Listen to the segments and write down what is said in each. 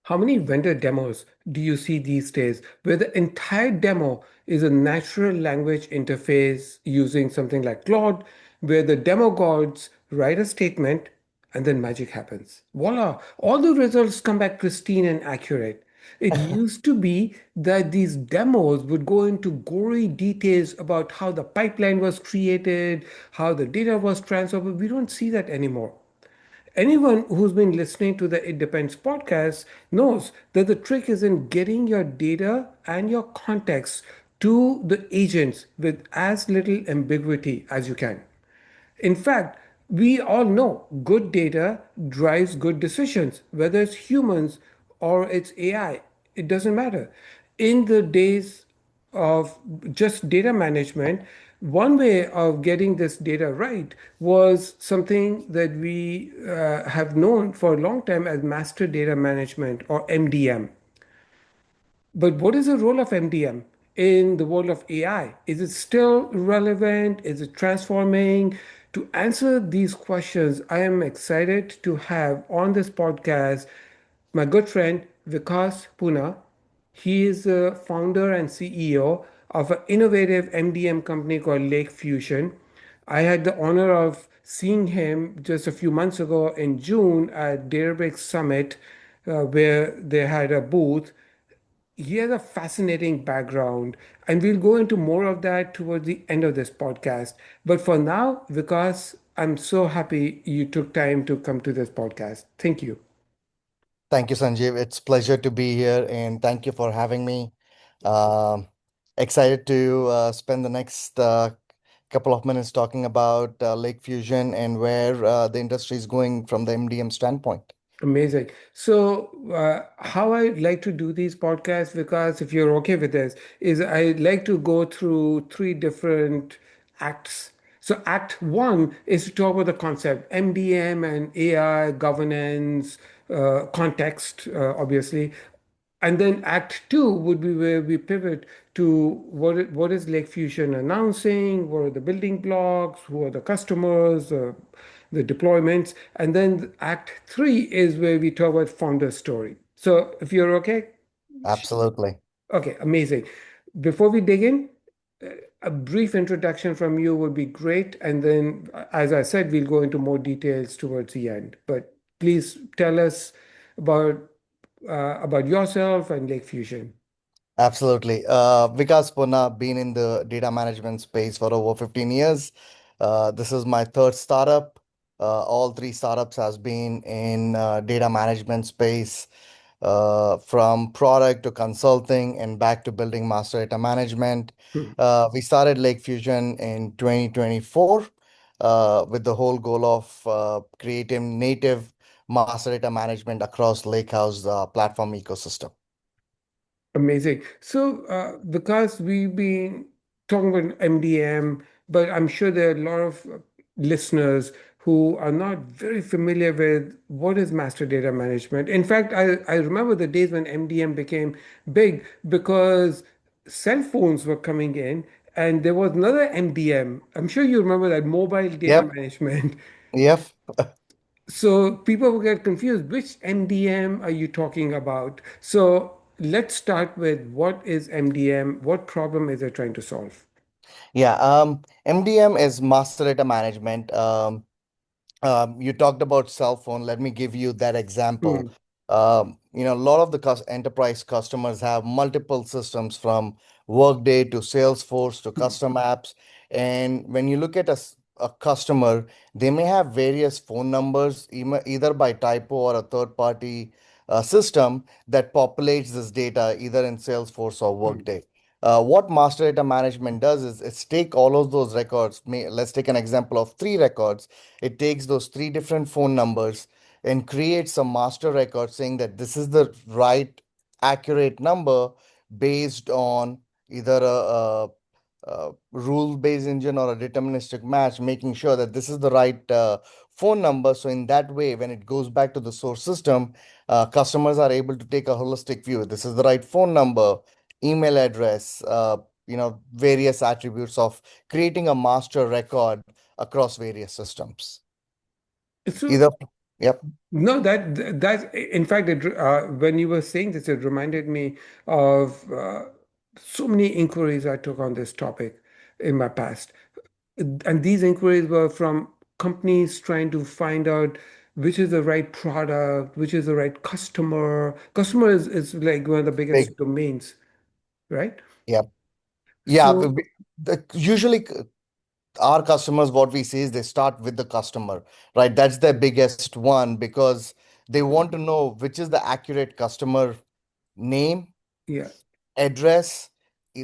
How many vendor demos do you see these days where the entire demo is a natural language interface using something like Claude, where the demo gods write a statement and then magic happens? Voila, all the results come back pristine and accurate. It used to be that these demos would go into gory details about how the pipeline was created, how the data was transferred. We don't see that anymore. Anyone who's been listening to the It Depends podcast knows that the trick is in getting your data and your context to the agents with as little ambiguity as you can. In fact, we all know good data drives good decisions, whether it's humans or it's AI. It doesn't matter. In the days of just data management, one way of getting this data right was something that we have known for a long time as master data management or MDM. But what is the role of MDM in the world of AI? Is it still relevant? Is it transforming? To answer these questions, I am excited to have on this podcast my good friend Vikas Punna. He is the founder and CEO of an innovative MDM company called LakeFusion. I had the honor of seeing him just a few months ago in June at DataBricks Summit, where they had a booth. He has a fascinating background, and we'll go into more of that towards the end of this podcast. But for now, Vikas, I'm so happy you took time to come to this podcast. Thank you. Thank you, Sanjeev. It's pleasure to be here, and thank you for having me. Um, Excited to spend the next couple of minutes talking about Lake Fusion and where the industry is going from the MDM standpoint. Amazing. So, how I like to do these podcasts, because if you're okay with this, is I like to go through three different acts. So, Act One is to talk about the concept, MDM and AI governance, context, obviously. And then Act Two would be where we pivot to what is Lake Fusion announcing, what are the building blocks, who are the customers, the deployments, and then Act Three is where we talk about founder story. So if you're okay, Absolutely. okay, amazing. Before we dig in, a brief introduction from you would be great, and then, as I said, we'll go into more details towards the end. But please tell us about about yourself and Lake Fusion. Absolutely. Vikas Punna, been in the data management space for over 15 years. This is my third startup. All three startups has been in data management space, from product to consulting and back to building master data management. Hmm. We started Lake Fusion in 2024 with the whole goal of creating native master data management across Lakehouse platform ecosystem. Amazing. So, because we've been talking about MDM, but I'm sure there are a lot of listeners who are not very familiar with what is master data management. In fact, I remember the days when MDM became big because cell phones were coming in and there was another MDM. I'm sure you remember that mobile data Yep. management. Yep. So people will get confused. Which MDM are you talking about? So let's start with what is MDM? What problem is it trying to solve? Yeah. MDM is master data management. You talked about cell phone. Let me give you that example. Hmm. A lot of the enterprise customers have multiple systems from Workday to Salesforce to custom apps. And when you look at a customer, they may have various phone numbers, either by typo or a third party system that populates this data either in Salesforce or Hmm. Workday. What master data management does is it's take all of those records. Let's take an example of three records. It takes those three different phone numbers and creates a master record saying that this is the right, accurate number based on either a rule-based engine or a deterministic match, making sure that this is the right phone number. So in that way, when it goes back to the source system, customers are able to take a holistic view. This is the right phone number, email address, various attributes of creating a master record across various systems. So Either, Yep. No, that in fact, when you were saying this, it reminded me of so many inquiries I took on this topic in my past. And these inquiries were from companies trying to find out which is the right product, which is the right customer. Customer is like one of the Big. biggest domains, right? Yep. Yeah. So, Usually, our customers, what we say is they start with the customer, right? That's their biggest one because they want to know which is the accurate customer name, yeah. address,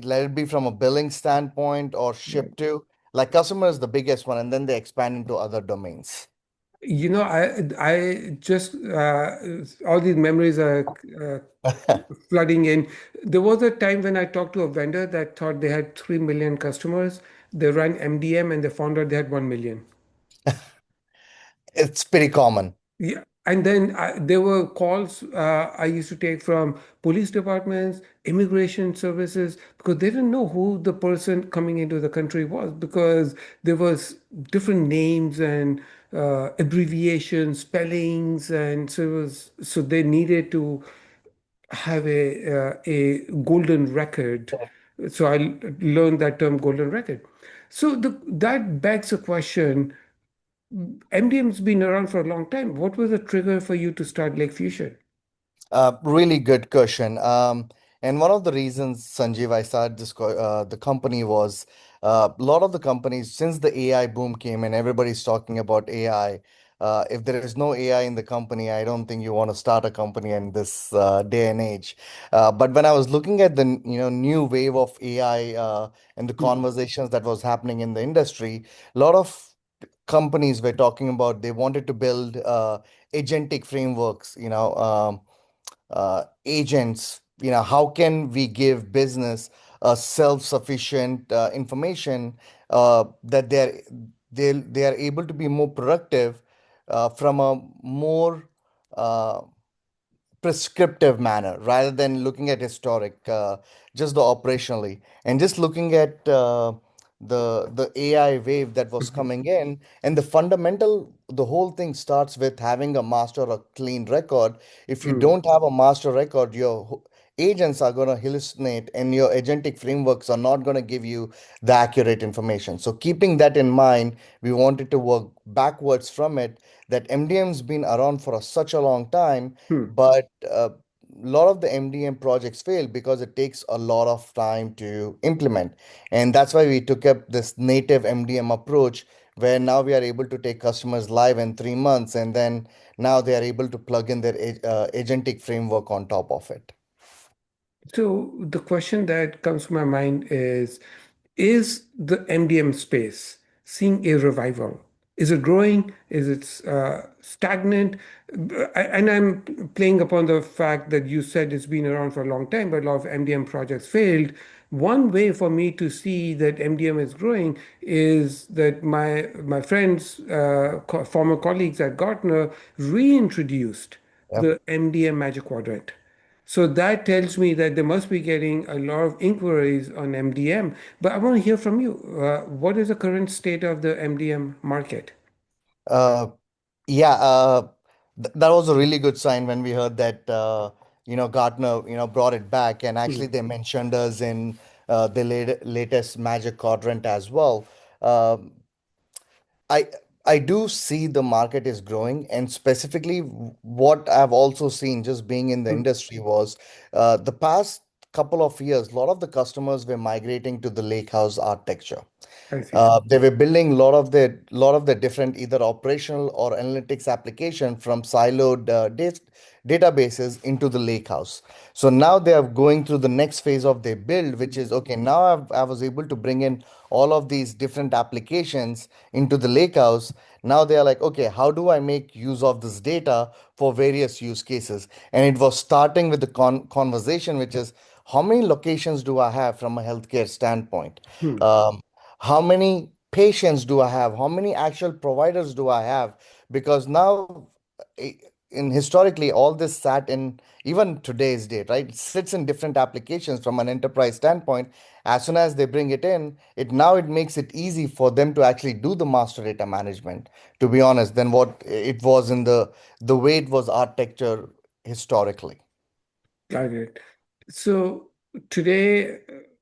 let it be from a billing standpoint or ship to. Like customer is the biggest one, and then they expand into other domains. I just all these memories are flooding in. There was a time when I talked to a vendor that thought they had 3 million customers. They ran MDM and they found out they had 1 million. It's pretty common. Yeah. And then there were calls I used to take from police departments, immigration services, because they didn't know who the person coming into the country was because there was different names and abbreviations, spellings, and so they needed to have a golden record. So I learned that term, golden record. So that begs a question. MDM's been around for a long time. What was the trigger for you to start LakeFusion? Really good question. And one of the reasons, Sanjeev, I started the company was a lot of the companies, since the AI boom came and everybody's talking about AI, if there is no AI in the company, I don't think you want to start a company in this day and age. But when I was looking at the new wave of AI and the Hmm. conversations that was happening in the industry, a lot of companies were talking about they wanted to build agentic frameworks, agents, how can we give business a self-sufficient information that they are able to be more productive from a more uh, prescriptive manner rather than looking at historic, just the operationally, and just looking at the AI wave that was Mhm. coming in, and the whole thing starts with having a master or clean record. If you Hmm. don't have a master record, your agents are going to hallucinate, and your agentic frameworks are not going to give you the accurate information. So keeping that in mind, we wanted to work backwards from it. That MDM's been around for such a long time, Hmm. but a lot of the MDM projects fail because it takes a lot of time to implement. And that's why we took up this native MDM approach, where now we are able to take customers live in 3 months, and then now they are able to plug in their agentic framework on top of it. So the question that comes to my mind is the MDM space seeing a revival? Is it growing? Is it stagnant? And I'm playing upon the fact that you said it's been around for a long time, but a lot of MDM projects failed. One way for me to see that MDM is growing is that my friends, former colleagues at Gartner, reintroduced Yep. the MDM Magic Quadrant. So that tells me that they must be getting a lot of inquiries on MDM. But I want to hear from you. What is the current state of the MDM market? Uh, yeah, that was a really good sign when we heard that Gartner brought it back, and Hmm. actually they mentioned us in the latest Magic Quadrant as well. Um I I do see the market is growing, and specifically what I've also seen just being in the Hmm. industry was the past couple of years, a lot of the customers were migrating to the Lakehouse architecture. I see. They were building a lot of the different either operational or analytics application from siloed databases into the Lakehouse. So now they are going through the next phase of their build, which is okay. Now I was able to bring in all of these different applications into the Lakehouse. Now they are like, okay, how do I make use of this data for various use cases? And it was starting with the conversation, which is how many locations do I have from a healthcare standpoint? Hmm. Um, how many patients do I have? How many actual providers do I have? Because now in historically all this sat in even today's date, right? It sits in different applications from an enterprise standpoint. As soon as they bring it in, it makes it easy for them to actually do the master data management, to be honest, than what it was in the way it was architecture historically. Got it. So today,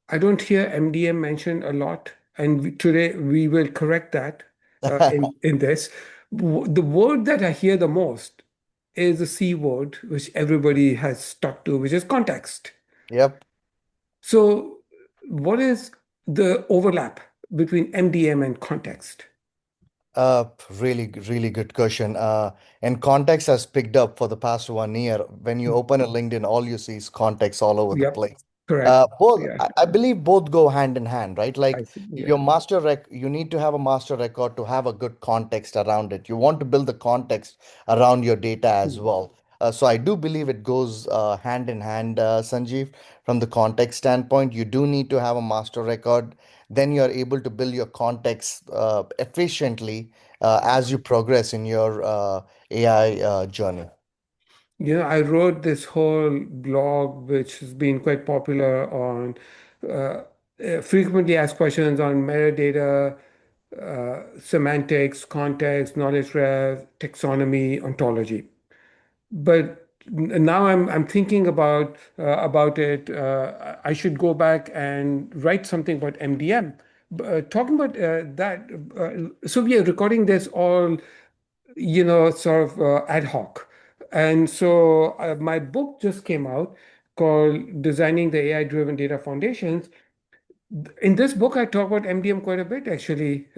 I don't hear MDM mentioned a lot, and today we will correct that in this. The word that I hear the most is the C word, which everybody has stuck to, which is context. Yep. So, what is the overlap between MDM and context? Really good question. And context has picked up for the past 1 year. When you open a LinkedIn, all you see is context all over the Yep, place. correct. Both, Yeah, I believe both go hand in hand, right? I Like see. your Yeah. you need to have a master record to have a good context around it. You want to build the context around your data as Hmm. well. So I do believe it goes hand in hand, Sanjeev. From the context standpoint, you do need to have a master record. Then you're able to build your context efficiently as you progress in your AI journey. I wrote this whole blog, which has been quite popular on uh, frequently asked questions on metadata, semantics, context, knowledge graph, taxonomy, ontology. But now I'm thinking about it. I should go back and write something about MDM. Talking about that, so we are recording this all sort of ad hoc. And so my book just came out called Designing the AI-Driven Data Foundations. In this book, I talk about MDM quite a bit, actually.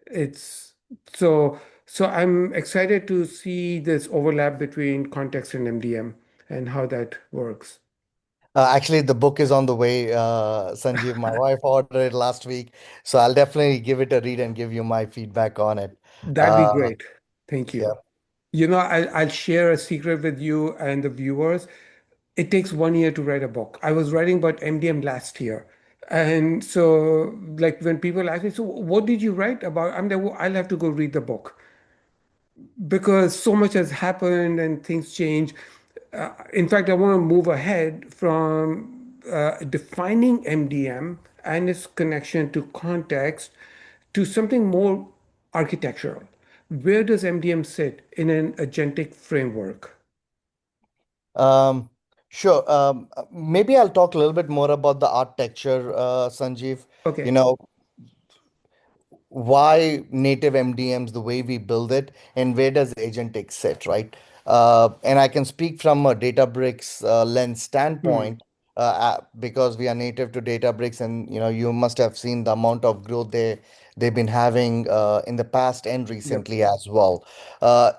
It's so I'm excited to see this overlap between context and MDM and how that works. Actually, the book is on the way, Sanjeev. My wife ordered it last week, so I'll definitely give it a read and give you my feedback on it. That'd be Uh, great. Thank yeah. you. I'll share a secret with you and the viewers. It takes 1 year to write a book. I was writing about MDM last year. And so, like, when people ask me, so what did you write about? I'm like, well, I'll have to go read the book because so much has happened and things change. In fact, I want to move ahead from defining MDM and its connection to context to something more architectural. Where does MDM sit in an agentic framework? Um, sure. Maybe I'll talk a little bit more about the architecture, Sanjeev. You Okay. know, why native MDMs, the way we build it, and where does agentic sit, right? And I can speak from a Databricks lens Hmm. standpoint because we are native to Databricks, and you must have seen the amount of growth they've been having in the past and Yep. recently as well.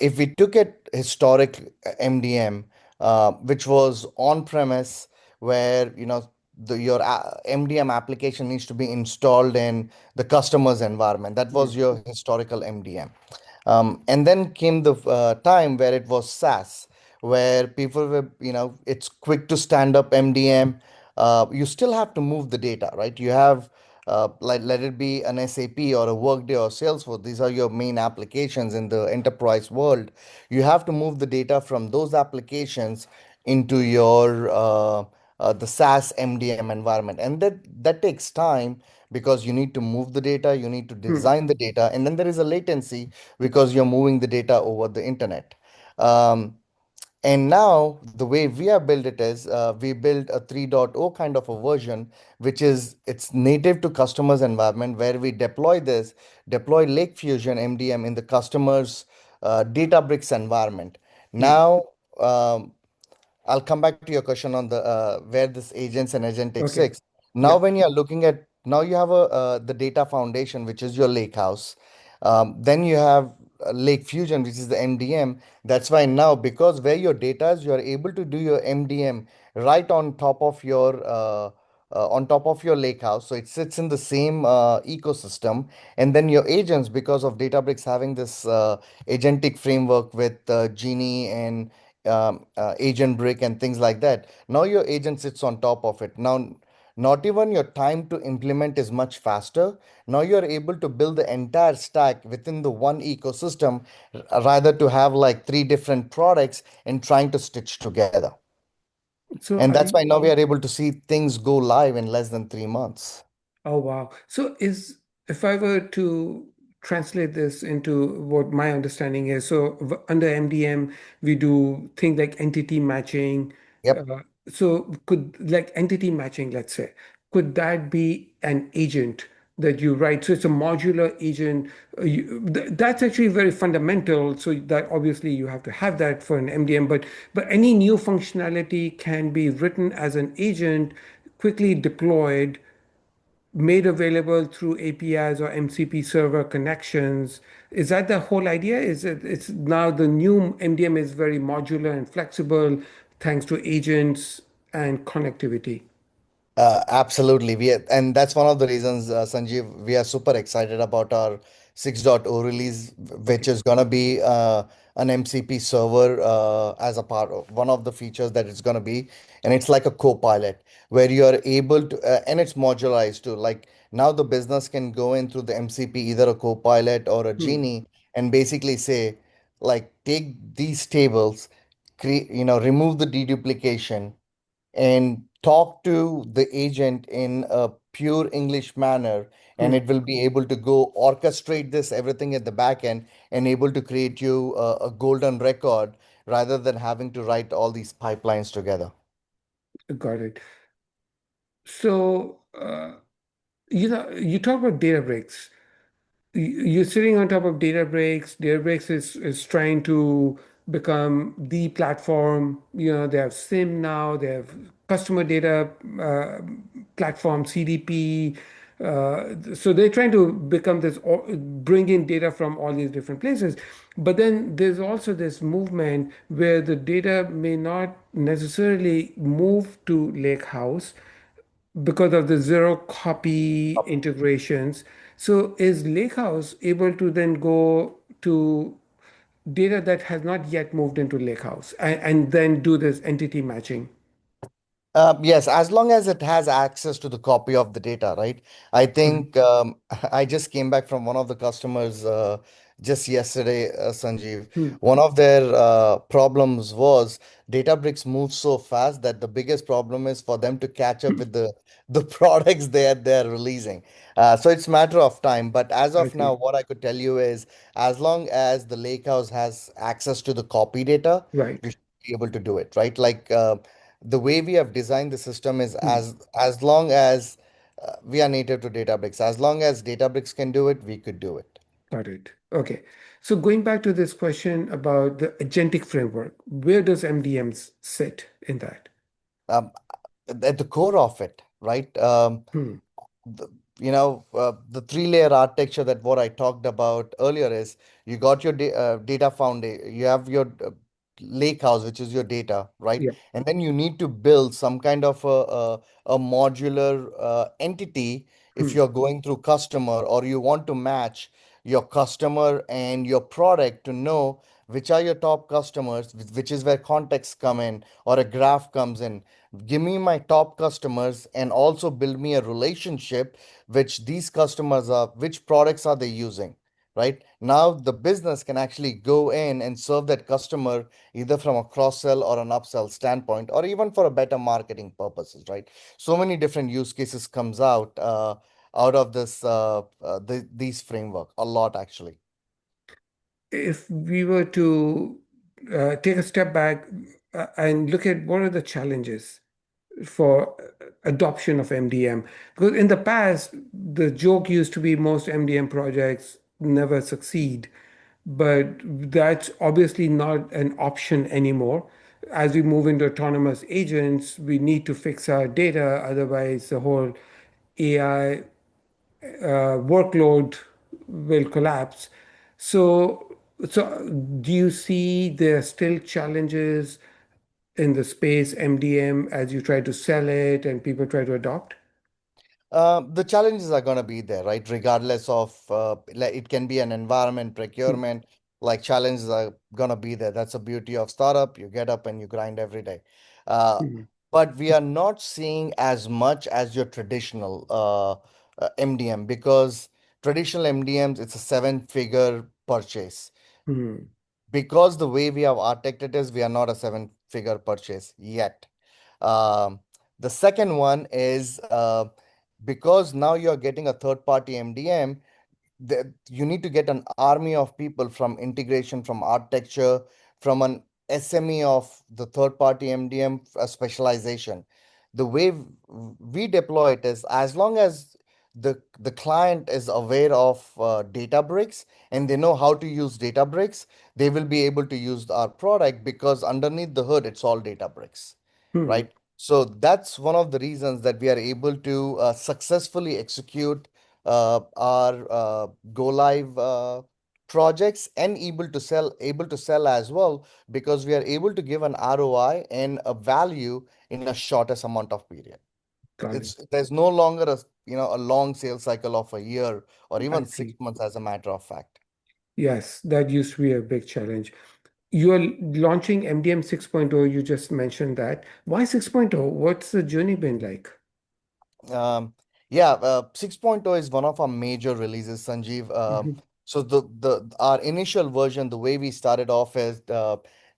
If we took it historic MDM, which was on premise, where your MDM application needs to be installed in the customer's environment. That Hmm. was your historical MDM. And then came the time where it was SaaS, where people were, it's quick to stand up MDM. You still have to move the data, right? You have, like, let it be an SAP or a Workday or Salesforce. These are your main applications in the enterprise world. You have to move the data from those applications into your the SaaS MDM environment, and that takes time because you need to move the data, you need to Hmm. design the data, and then there is a latency because you're moving the data over the internet. Um, and now the way we have built it is we built a 3.0 kind of a version, which is it's native to customers environment where we deploy LakeFusion MDM in the customer's Databricks environment. Hmm. Now, um, I'll come back to your question on the where this agents and agentic Okay. sits. Now, Yeah. when you're looking at now, you have a the data foundation, which is your Lakehouse. Then you have Lake Fusion, which is the MDM. That's why now, because where your data is, you are able to do your MDM right on top of your Lakehouse. So it sits in the same ecosystem. And then your agents, because of Databricks having this agentic framework with Genie and agent brick and things like that. Now your agent sits on top of it. Now not even your time to implement is much faster. Now you're able to build the entire stack within the one ecosystem rather to have like three different products and trying to stitch together. So And are that's you? why now we are able to see things go live in less than 3 months. Oh, wow. So is if I were to translate this into what my understanding is, so under MDM, we do things like entity matching. Yep. Uh, so could like entity matching, let's say, could that be an agent that you write? So it's a modular agent. That's actually very fundamental. So that obviously you have to have that for an MDM, but any new functionality can be written as an agent, quickly deployed, made available through APIs or MCP server connections. Is that the whole idea? Is it, it's now the new MDM is very modular and flexible thanks to agents and connectivity. Absolutely. And that's one of the reasons, Sanjeev, we are super excited about our 6.0 release, which Okay. is going to be an MCP server as a part of one of the features that it's going to be. And it's like a co-pilot where you are able to, and it's modularized too. Like now the business can go in through the MCP, either a co-pilot or a Hmm. genie, and basically say, like, take these tables, create, remove the deduplication and talk to the agent in a pure English manner, and Hmm. it will be able to go orchestrate this everything at the back end and able to create you a golden record rather than having to write all these pipelines together. Got it. So, you talk about Databricks. You're sitting on top of Databricks. Databricks is trying to become the platform. They have SIM now. They have customer data platform, CDP. So they're trying to become this, bring in data from all these different places. But then there's also this movement where the data may not necessarily move to Lakehouse because of the zero copy integrations. So is Lakehouse able to then go to data that has not yet moved into Lakehouse and then do this entity matching? Yes, as long as it has access to the copy of the data, right? I Mhm. think I just came back from one of the customers just yesterday, Sanjeev. Hmm. One of their problems was Databricks moves so fast that the biggest problem is for them to catch up with the products they're releasing. So it's matter of time. But as I of now, see. what I could tell you is, as long as the Lakehouse has access to the copy data, Right. you should be able to do it, right? Like. The way we have designed the system is Hmm. as long as we are native to Databricks, as long as Databricks can do it, we could do it. Got it. Okay. So going back to this question about the agentic framework, where does MDMs sit in that? Um, at the core of it, right? Hmm. The, the three-layer architecture that what I talked about earlier is you got your data foundation, you have your lake house, which is your data, right? Yeah. And then you need to build some kind of a modular entity if Hmm. you're going through customer or you want to match your customer and your product to know which are your top customers, which is where context come in or a graph comes in. Give me my top customers and also build me a relationship which these customers are, which products are they using, right? Now the business can actually go in and serve that customer either from a cross sell or an upsell standpoint or even for a better marketing purposes, right? So many different use cases comes out of this these framework a lot actually. If we were to take a step back and look at what are the challenges for adoption of MDM, because in the past, the joke used to be most MDM projects never succeed, but that's obviously not an option anymore. As we move into autonomous agents, we need to fix our data, otherwise, the whole AI workload will collapse. So, do you see there are still challenges in the space MDM as you try to sell it and people try to adopt? The challenges are going to be there, right? Regardless of, like it can be an environment, Hmm. procurement, like challenges are going to be there. That's the beauty of startup. You get up and you grind every day. Uh, Hmm. but we are not seeing as much as your traditional MDM, because traditional MDMs, it's a seven-figure purchase. Hmm. Because the way we have architected is, we are not a seven-figure purchase yet. Um, the second one is, because now you're getting a third-party MDM, you need to get an army of people from integration, from architecture, from an SME of the third party MDM specialization. The way we deploy it is, as long as the client is aware of DataBricks and they know how to use DataBricks, they will be able to use our product, because underneath the hood, it's all DataBricks, Hmm. right? So that's one of the reasons that we are able to successfully execute our go live projects, and able to sell as well, because we are able to give an ROI and a value in a shortest amount of period. Got it. There's no longer a long sales cycle of a year or I even six see. months as a matter of fact. Yes, that used to be a big challenge. You are launching MDM 6.0. You just mentioned that. Why 6.0? What's the journey been like? Um, yeah, 6.0 is one of our major releases, Sanjeev. Mhm. So the our initial version, the way we started off is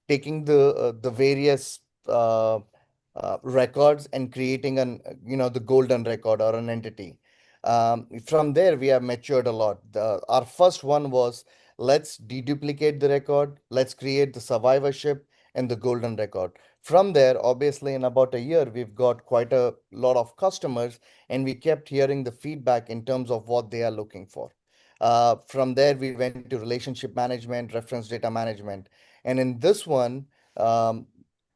taking the various records and creating the golden record or an entity. From there, we have matured a lot. Our first one was, let's deduplicate the record, let's create the survivorship and the golden record. From there, obviously, in about a year, we've got quite a lot of customers, and we kept hearing the feedback in terms of what they are looking for. From there, we went to relationship management, reference data management. And in this one, um,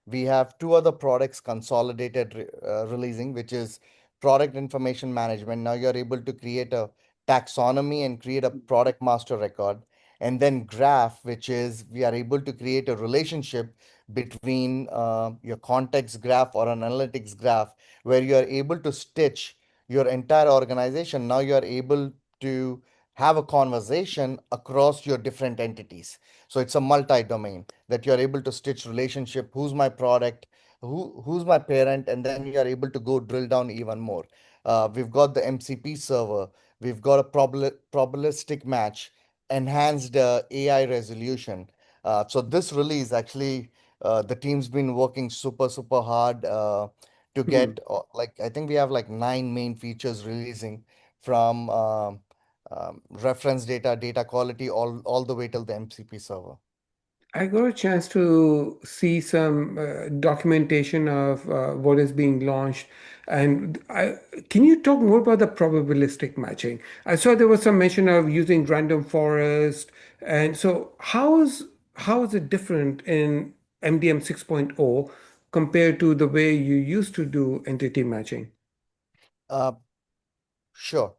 we have two other products consolidated releasing, which is product information management. Now you're able to create a taxonomy and create a product master record. And then graph, which is we are able to create a relationship between your context graph or an analytics graph, where you are able to stitch your entire organization. Now you are able to have a conversation across your different entities. So it's a multi-domain that you're able to stitch relationship, who's my product, who's my parent, and then you're able to go drill down even more. We've got the MCP server, we've got a probabilistic match, enhanced AI resolution. So this release actually, the team's been working super hard to Hmm. get, like, I think we have like nine main features releasing, from reference data, data quality, all the way till the MCP server. I got a chance to see some documentation of what is being launched. Can you talk more about the probabilistic matching? I saw there was some mention of using random forest. And so how is it different in MDM 6.0 compared to the way you used to do entity matching? Uh, sure.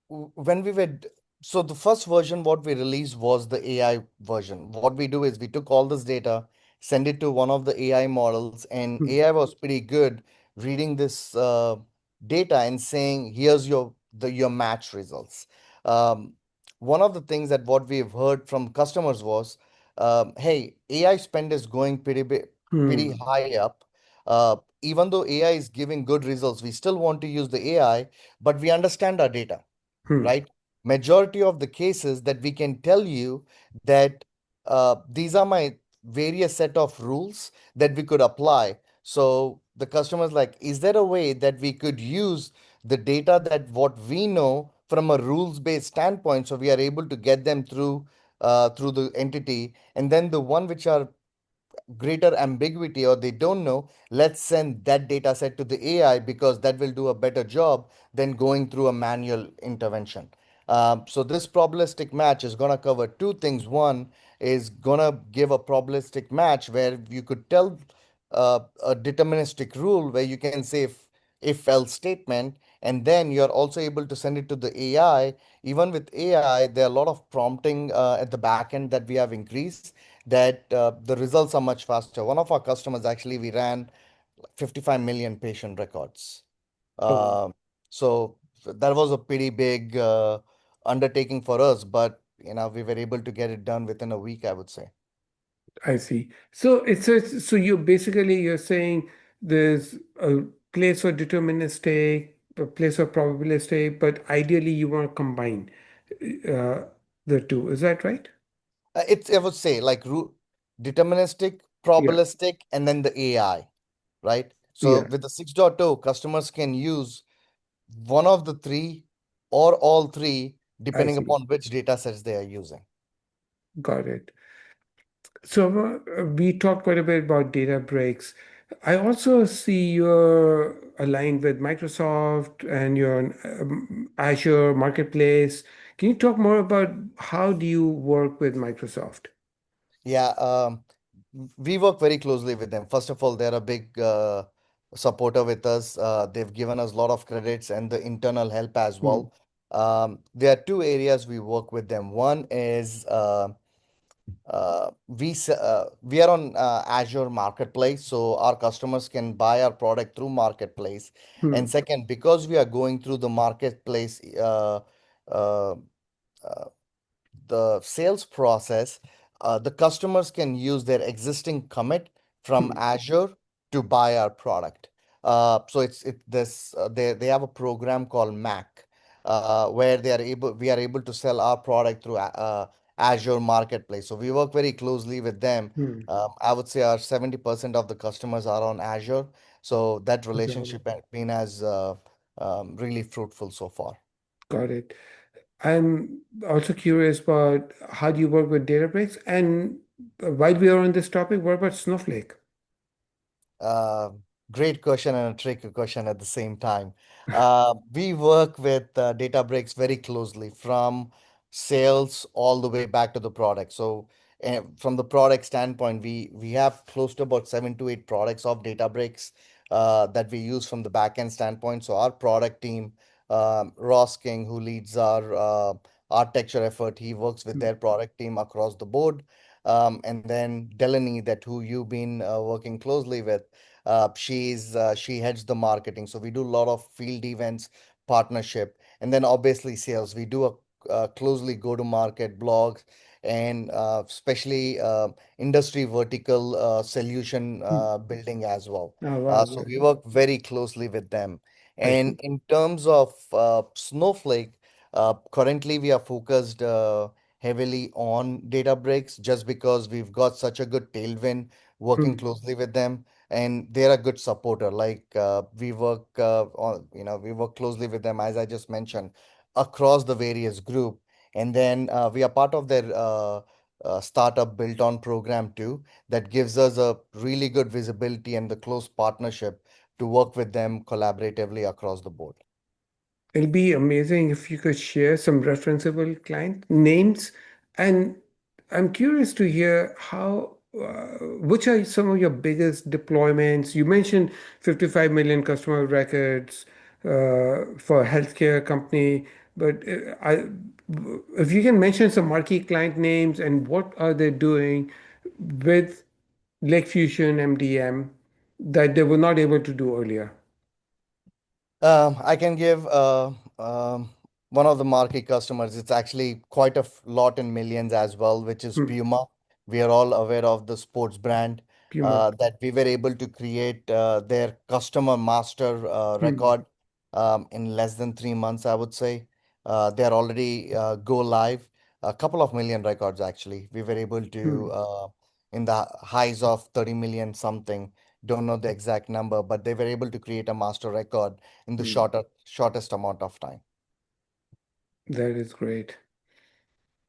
When we were so the first version what we released was the AI version. What we do is we took all this data, send it to one of the AI models, and Hmm. AI was pretty good reading this data and saying, here's your match results. Um, One of the things that what we've heard from customers was, hey, AI spend is going pretty Hmm. high up. Even though AI is giving good results, we still want to use the AI, but we understand our data, Hmm. right? Majority of the cases that we can tell you that these are my various set of rules that we could apply. So the customer's like, is there a way that we could use the data that what we know from a rules-based standpoint, so we are able to get them through the entity, and then the one which are greater ambiguity or they don't know, let's send that data set to the AI, because that will do a better job than going through a manual intervention. So this probabilistic match is going to cover two things. One is going to give a probabilistic match where you could tell a deterministic rule where you can say if else statement, and then you're also able to send it to the AI. Even with AI, there are a lot of prompting at the back end that we have increased, that the results are much faster. One of our customers, actually, we ran 55 million patient records. Oh. Um, so that was a pretty big undertaking for us, but we were able to get it done within a week, I would say. I see. So you basically you're saying there's a place for deterministic, a place for probabilistic, but ideally you want to combine uh, the two. Is that right? It's, I would say, like deterministic, Yeah. probabilistic, and then the AI, right? So Yeah. with the 6.0, customers can use one of the three or all three, I depending see. upon which data sets they are using. Got it. So we talked quite a bit about DataBricks. I also see you're aligned with Microsoft and you're on Azure Marketplace. Can you talk more about how do you work with Microsoft? Yeah, we work very closely with them. First of all, they're a big supporter with us. They've given us a lot of credits and the internal help as Hmm. well. There are two areas we work with them. One is we are on Azure Marketplace, so our customers can buy our product through Marketplace. And Hmm. second, because we are going through the Marketplace uh, uh, the sales process, the customers can use their existing commit from Hmm. Azure to buy our product. So it's it this they have a program called Mac, where we are able to sell our product through Azure Marketplace. So we work very closely with them. Hmm. I would say our 70% of the customers are on Azure, so that Got relationship has been as really fruitful so far. got it. I'm also curious about how do you work with Databricks? And while we are on this topic, what about Snowflake? Uh, Great question and a tricky question at the same time. We work with Databricks very closely from sales all the way back to the product. So, from the product standpoint, we have close to about 7 to 8 products of Databricks that we use from the backend standpoint. So, our product team, Ross King, who leads our architecture effort, he works with Hmm. their product team across the board. And then Delaney, that who you've been working closely with, she heads the marketing. So we do a lot of field events, partnership, and then obviously sales. We do a closely go to market blogs and especially industry vertical solution Hmm. building as well. Oh, wow. So we work very closely with them. I see. And in terms of Snowflake, currently we are focused heavily on Databricks just because we've got such a good tailwind working Hmm. closely with them, and they're a good supporter. Like we work closely with them, as I just mentioned, across the various group. And then we are part of their startup built on program too, that gives us a really good visibility and the close partnership to work with them collaboratively across the board. It'll be amazing if you could share some referenceable client names. And I'm curious to hear which are some of your biggest deployments? You mentioned 55 million customer records for a healthcare company, but if you can mention some marquee client names and what are they doing with LakeFusion MDM that they were not able to do earlier? I can give one of the marquee customers. It's actually quite a lot in millions as well, which is Hmm, Puma. We are all aware of the sports brand Puma. that we were able to create their customer master Hmm, record in less than 3 months, I would say. They are already go live. A couple of million records, actually. We were able to, hmm, in the highs of 30 million something, don't know the exact number, but they were able to create a master record in the hmm. shortest amount of time. That is great.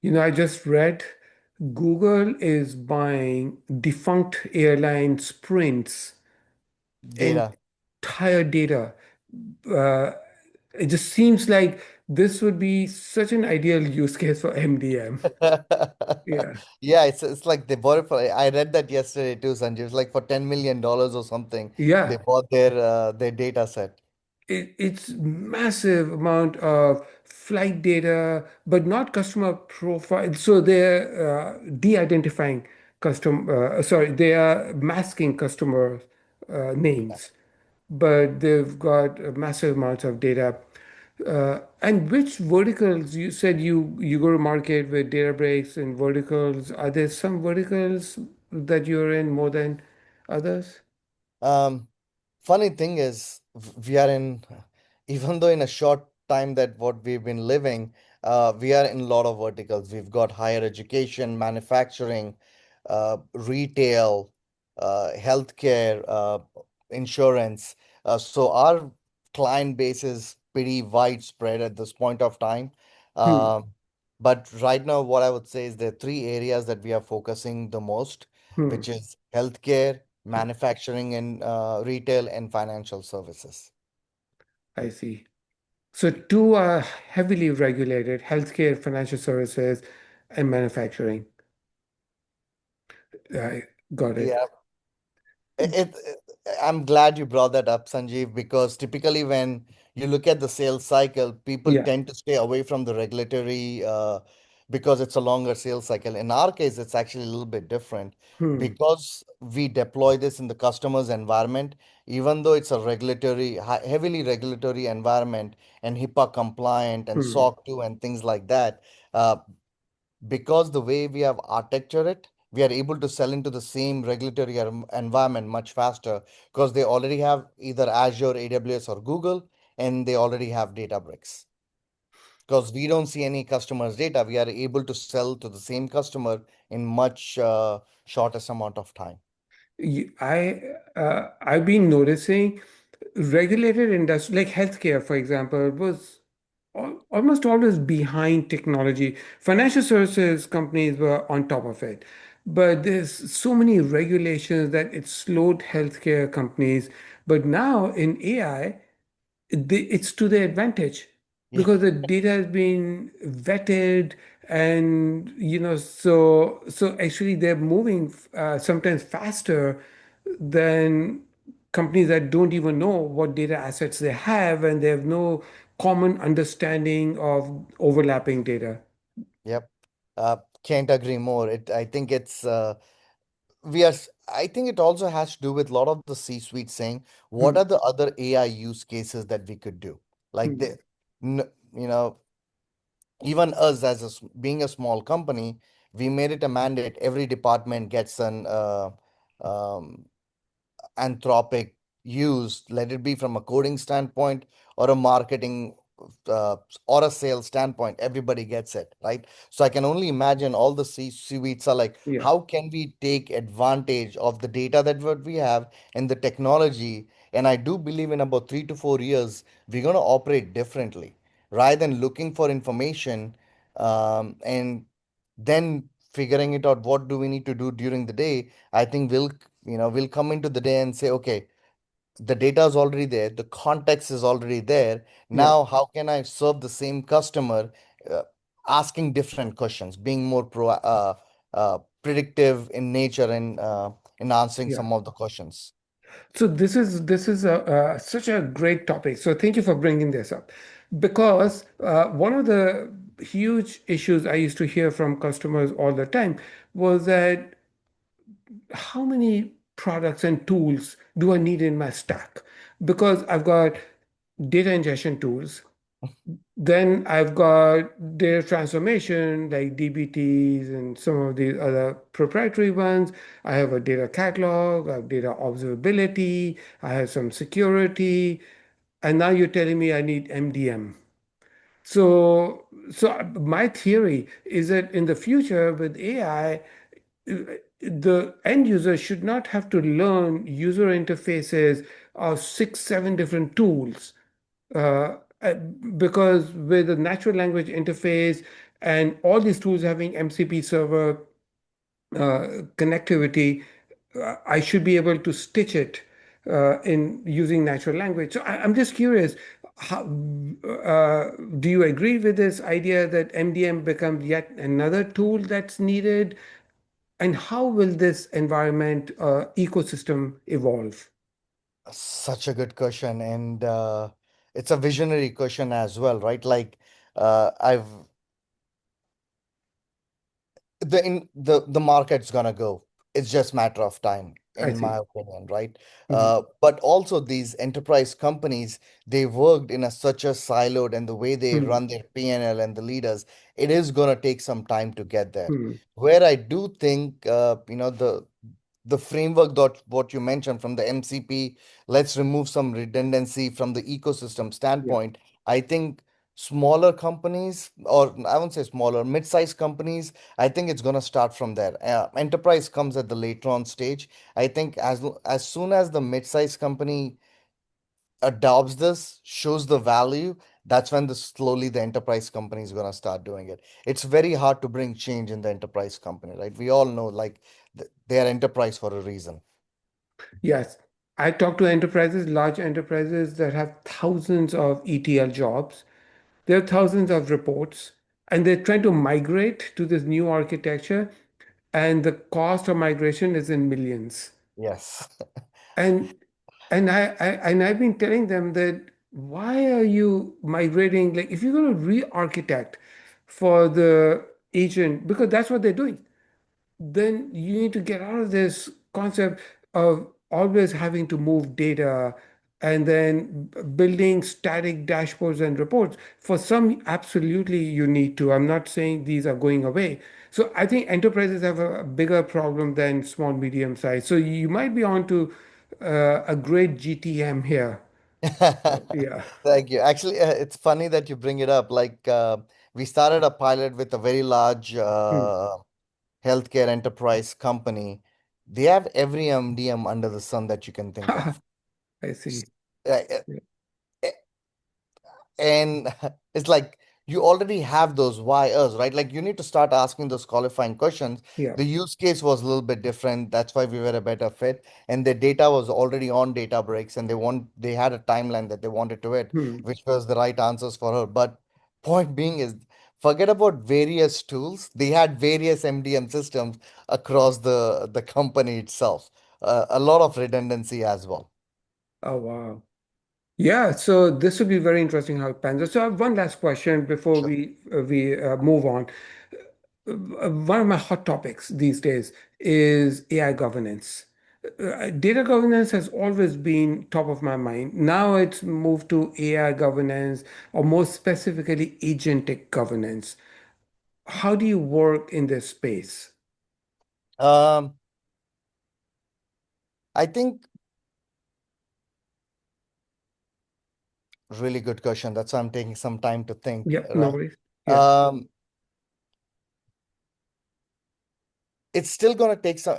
I just read Google is buying defunct airline Sprint's Data. entire data. Uh, it just seems like this would be such an ideal use case for MDM. Yeah. Yeah, it's like they bought it for. I read that yesterday too, Sanjeev. It's like for $10 million or something. They Yeah. bought their data set. It's massive amount of flight data, but not customer profile. So they're de-identifying sorry, they are masking customer names, but they've got massive amounts of data. And which verticals you said you go to market with Databricks and verticals? Are there some verticals? that you're in more than others? Um, Funny thing is, we are in, even though in a short time that what we've been living, we are in a lot of verticals. We've got higher education, manufacturing, retail, healthcare, insurance. So our client base is pretty widespread at this point of time. Hmm. Um, but right now, what I would say is there are three areas that we are focusing the most, Hmm. which is healthcare, manufacturing and retail, and financial services. I see. So two are heavily regulated, healthcare, financial services, and manufacturing. I got it. Yeah, I'm glad you brought that up, Sanjeev, because typically when you look at the sales cycle, people Yeah. tend to stay away from the regulatory because it's a longer sales cycle. In our case, it's actually a little bit different Hmm. because we deploy this in the customer's environment, even though it's a heavily regulatory environment and HIPAA compliant and Hmm. SOC 2 and things like that. Uh, because the way we have architectured it, we are able to sell into the same regulatory environment much faster because they already have either Azure, AWS, or Google, and they already have Databricks. Because we don't see any customers' data, we are able to sell to the same customer in much shortest amount of time. I've been noticing regulated industry like healthcare, for example, was almost always behind technology. Financial services companies were on top of it, but there's so many regulations that it slowed healthcare companies. But now in AI, it's to their advantage Yeah, because the data has been vetted, and so actually they're moving sometimes faster than companies that don't even know what data assets they have, and they have no common understanding of overlapping data. yep. Can't agree more. I think I think it also has to do with a lot of the C-suite saying, what Hmm. are the other AI use cases that we could do? Like Hmm. you know, even us as being a small company, we made it a mandate. Every department gets an um, Anthropic used, let it be from a coding standpoint or a marketing uh, or a sales standpoint, everybody gets it, right? So I can only imagine all the C-suites are like, Yeah, how can we take advantage of the data that what we have and the technology? And I do believe in about 3 to 4 years, we're going to operate differently rather than looking for information and then figuring it out what do we need to do during the day. I think we'll come into the day and say, okay, the data is already there, the context is already there. yeah, Now how can I serve the same customer, uh, asking different questions, being more predictive in nature and in answering yeah. some of the questions. So this is such a great topic. So thank you for bringing this up, because one of the huge issues I used to hear from customers all the time was that how many products and tools do I need in my stack? Because I've got data ingestion tools, then I've got data transformation like DBTs and some of the other proprietary ones. I have a data catalog, I have data observability, I have some security, and now you're telling me I need MDM. So my theory is that in the future with AI, the end user should not have to learn user interfaces of six, seven different tools, uh, uh, because with the natural language interface and all these tools having MCP server connectivity, I should be able to stitch it in using natural language. So I'm just curious, how, do you agree with this idea that MDM becomes yet another tool that's needed? And how will this environment ecosystem evolve? Such a good question, and it's a visionary question as well, right? Like I've the market's gonna go. It's just matter of time, I in my see. opinion, right? Mhm. But also these enterprise companies, they worked in such a siloed, and the way they Hmm. run their P&L and the leaders, it is gonna take some time to get there. Hmm. Where I do think, the framework that what you mentioned from the MCP, let's remove some redundancy from the ecosystem Yeah. standpoint. I think smaller companies, or I won't say smaller, mid-sized companies, I think it's going to start from there. Enterprise comes at the later on stage. I think as soon as the mid-sized company adopts this, shows the value, that's when slowly the enterprise company is going to start doing it. It's very hard to bring change in the enterprise company, right? We all know, like, they are enterprise for a reason. Yes. I talk to enterprises, large enterprises that have thousands of ETL jobs. There are thousands of reports, and they're trying to migrate to this new architecture, and the cost of migration is in millions. Yes. And I've been telling them that why are you migrating? Like if you're going to re-architect for the agent, because that's what they're doing, then you need to get out of this concept of always having to move data and then building static dashboards and reports. For some, absolutely you need to. I'm not saying these are going away. So I think enterprises have a bigger problem than small, medium size. So you might be on to a great GTM here. Yeah. Thank you. Actually, it's funny that you bring it up. Like, we started a pilot with a very large Hmm. healthcare enterprise company. They have every MDM under the sun that you can think of. I see. Uh, Yeah. And it's like you already have those why us, right? Like you need to start asking those qualifying questions. Yeah. The use case was a little bit different. That's why we were a better fit. And the data was already on DataBricks, and they had a timeline that they wanted to hit, Hmm. which was the right answers for her. But point being is, forget about various tools. They had various MDM systems across the company itself. A lot of redundancy as well. Oh, wow. Yeah, so this would be very interesting how it pans out. So I have one last question before Sure. we move on. One of my hot topics these days is AI governance. Data governance has always been top of my mind. Now it's moved to AI governance, or more specifically, agentic governance. How do you work in this space? Um, I think really good question. That's why I'm taking some time to think, Yep, no right? worries. Yeah. Um, it's still going to take some,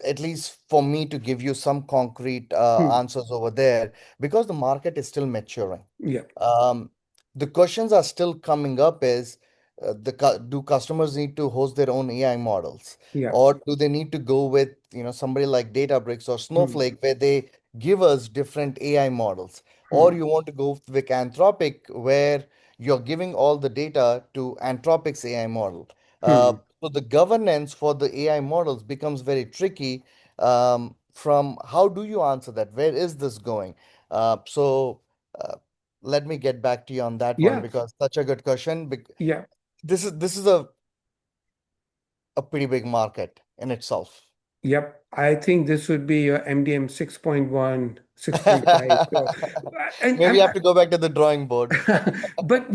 at least for me to give you some concrete Hmm. answers over there, because the market is still maturing. Yeah. Um, the questions are still coming up is, do customers need to host their own AI models, Yeah. or do they need to go with somebody like Databricks or Hmm. Snowflake where they give us different AI models, or Hmm. you want to go with Anthropic where you're giving all the data to Anthropic's AI model. Hmm. So the governance for the AI models becomes very tricky. From how do you answer that? Where is this going? So uh, let me get back to you on that one Yeah. because such a good question. Yeah. This is a pretty big market in itself. Yep, I think this would be your MDM 6.1, 6.5. So, Maybe you have to go back to the drawing board. but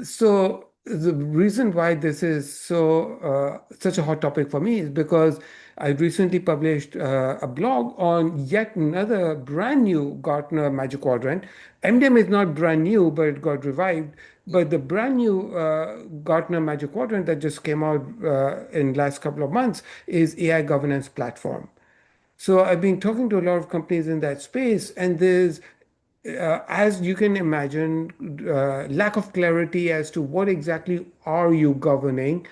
so the reason why this is such a hot topic for me is because I recently published a blog on yet another brand new Gartner Magic Quadrant. MDM is not brand new, but it got revived. But the brand new Gartner Magic Quadrant that just came out in last couple of months is AI governance platform. So I've been talking to a lot of companies in that space, and there's, as you can imagine, lack of clarity as to what exactly are you governing,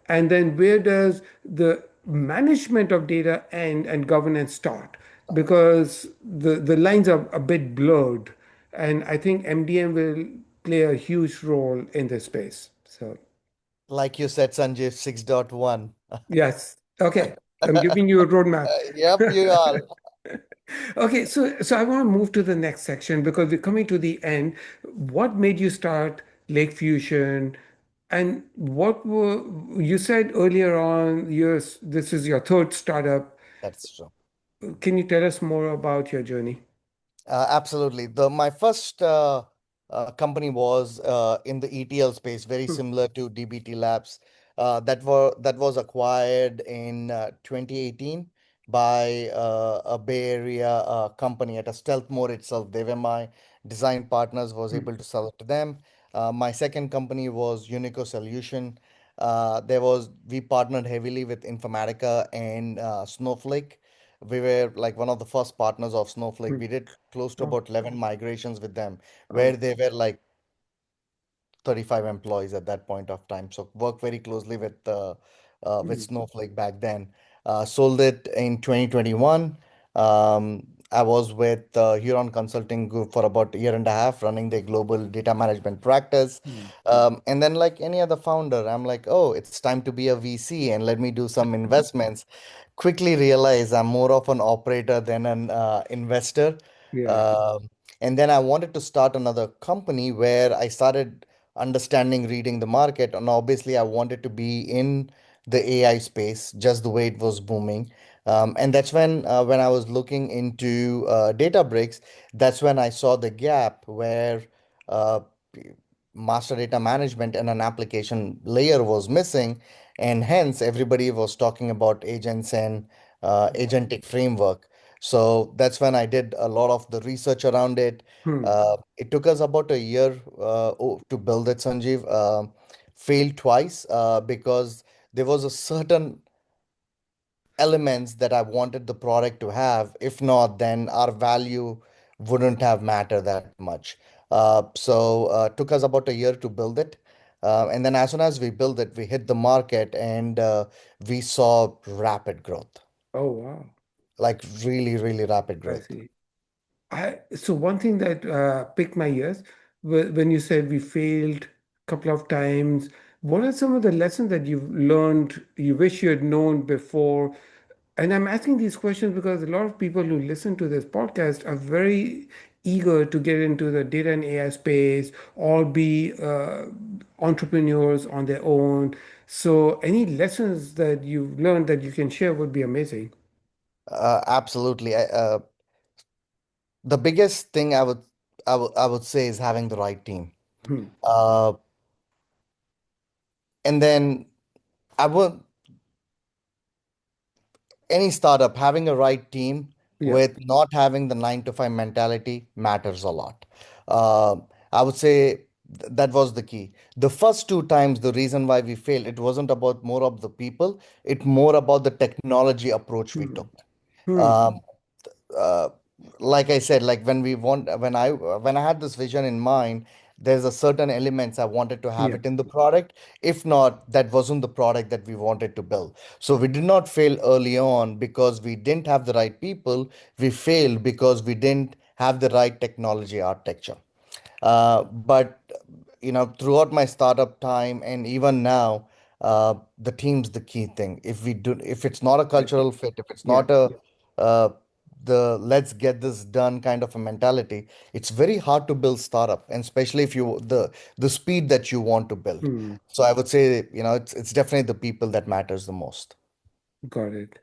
and then where does the management of data end and governance start? Because the lines are a bit blurred, and I think MDM will play a huge role in this space. So Like you said, Sanjeev 6.1. yes, okay, I'm giving you a roadmap. Yep, you are. Okay, so I want to move to the next section because we're coming to the end. What made you start LakeFusion? And what were you said earlier on, this is your third startup. That's true. Can you tell us more about your journey? Absolutely. The my first company was in the ETL space, very Hmm. similar to DBT Labs. That was acquired in 2018. by a Bay Area company at a stealth mode itself. They were my design partners, was Hmm. able to sell it to them. My second company was Unico Solution. We partnered heavily with Informatica and Snowflake. We were like one of the first partners of Snowflake. Hmm. We did close to Oh, about 11 migrations with them, oh. where they were like 35 employees at that point of time. So worked very closely with Hmm. Snowflake back then. Sold it in 2021. I was with Huron Consulting Group for about a year and a half, running their global data management practice. Hmm. And then, like any other founder, I'm like, oh, it's time to be a VC and let me do some investments. Quickly realize I'm more of an operator than an investor. Yeah. Um, and then I wanted to start another company where I started understanding, reading the market. And obviously, I wanted to be in the AI space, just the way it was booming. And that's when I was looking into Databricks, that's when I saw the gap where uh, master data management and an application layer was missing. And hence, everybody was talking about agents and agentic framework. So that's when I did a lot of the research around it. Hmm. It took us about a year to build it, Sanjeev. Failed twice because there was a certain elements that I wanted the product to have. If not, then our value wouldn't have mattered that much. Took us about a year to build it. And then as soon as we built it, we hit the market and we saw rapid growth, Oh, wow. like really, really rapid I growth. see. So one thing that piqued my ears when you said we failed a couple of times, what are some of the lessons that you've learned you wish you had known before? And I'm asking these questions because a lot of people who listen to this podcast are very eager to get into the data and AI space or be entrepreneurs on their own. So any lessons that you've learned that you can share would be amazing. Absolutely. The biggest thing I would say is having the right team. Hmm. Uh, and then I would any startup having a right team Yeah. with not having the 9 to 5 mentality matters a lot. Uh, I would say that was the key. The first two times, the reason why we failed, it wasn't about more of the people, it more about the technology approach we Hmm. took. Hmm. Um, uh, like I said, like when I had this vision in mind, there's a certain elements I wanted to have Yeah. it in the product. If not, that wasn't the product that we wanted to build. So we did not fail early on because we didn't have the right people. We failed because we didn't have the right technology architecture. But throughout my startup time and even now, the team's the key thing. If it's not a I see. cultural fit, if it's Yeah. not a uh, the let's get this done kind of a mentality, it's very hard to build startup, and especially if you the speed that you want to build. Hmm. So I would say, it's definitely the people that matters the most. Got it.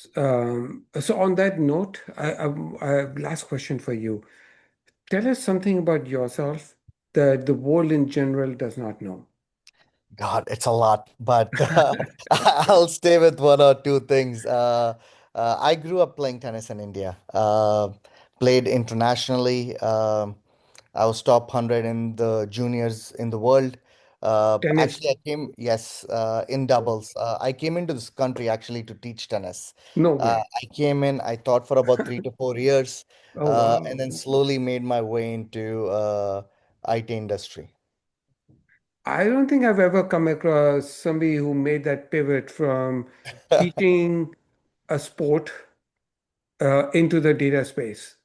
So on that note, I have last question for you. Tell us something about yourself that the world in general does not know. God, it's a lot, but I'll stay with one or two things. I grew up playing tennis in India. Played internationally. I was top 100 in the juniors in the world. Tennis? Actually, yes, in doubles. I came into this country actually to teach tennis. No way. I came in, I taught for about 3 to 4 years, Oh, and wow. then slowly made my way into IT industry. I don't think I've ever come across somebody who made that pivot from teaching a sport into the data space.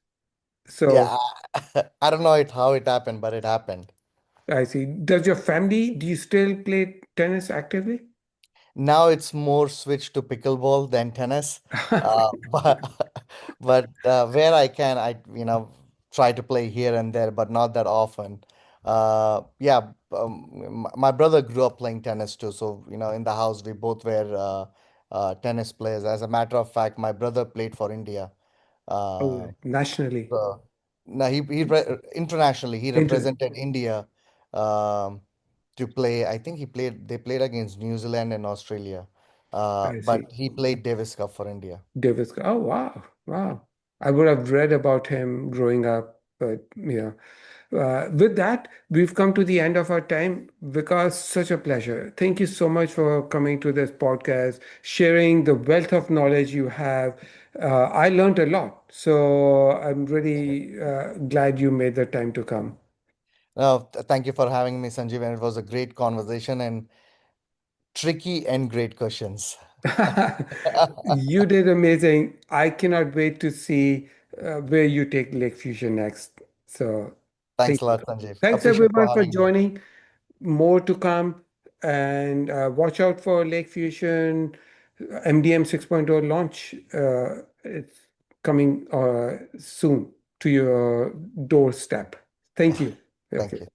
So Yeah, I don't know how it happened, but it happened. I see. Does your family, do you still play tennis actively? Now it's more switched to pickleball than tennis. But where I can, I try to play here and there, but not that often. Yeah, my brother grew up playing tennis too, so in the house we both were tennis players. As a matter of fact, my brother played for India. Oh, Uh, nationally. So, no, internationally he Inter represented India um, to play. I think they played against New Zealand and Australia. I But see. he played Davis Cup for India. Davis. Oh, wow. Wow. I would have read about him growing up, but yeah. With that, we've come to the end of our time. Vikas, such a pleasure. Thank you so much for coming to this podcast, sharing the wealth of knowledge you have. I learned a lot. So I'm really glad you made the time to come. Thank you for having me, Sanjeev, and it was a great conversation and tricky and great questions. You did amazing. I cannot wait to see where you take Lake Fusion next. So Thanks thank a you. lot, Sanjeev. Thanks Appreciate for everyone for having me. joining. More to come, and watch out for Lake Fusion MDM 6.0 launch. It's coming soon to your doorstep. Thank you. Thank Okay. you.